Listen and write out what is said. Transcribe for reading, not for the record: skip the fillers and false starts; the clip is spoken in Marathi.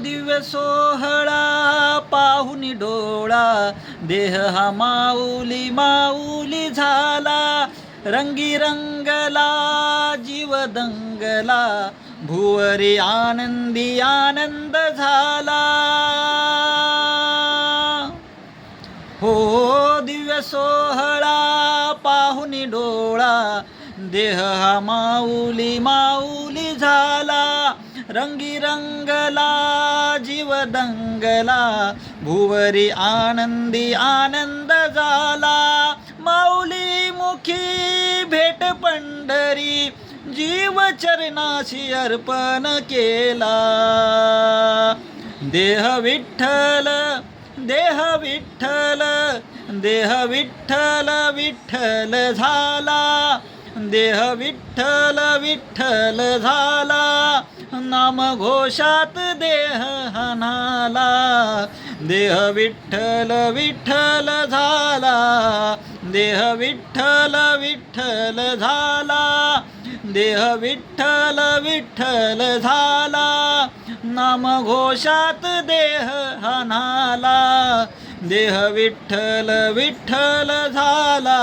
दिव्य सोहळा पाहुनी डोळा, देह हा माऊली माऊली झाला. रंगी रंगला जीव दंगला, भुवरी आनंदी आनंद झाला. हो दिव्य सोहळा पाहुनी डोळा, देह हा माऊली माऊली झाला. रंगी रंगला जीव दंगला, भुवरी आनंदी आनंद झाला. माऊली मुखी भेट पंढरी, जीव चरणाशी अर्पण केला. देह विठ्ठल देह विठ्ठल देह विठ्ठल विठ्ठल झाला. देह विठ्ठल विठ्ठल झाला, नाम घोषात देह हनाला. देह विठ्ठल विठ्ठल झाला, देह विठ्ठल विठ्ठल झाला. देह विठ्ठल विठ्ठल झाला, नाम घोषात देह हनाला. देह विठ्ठल विठ्ठल झाला.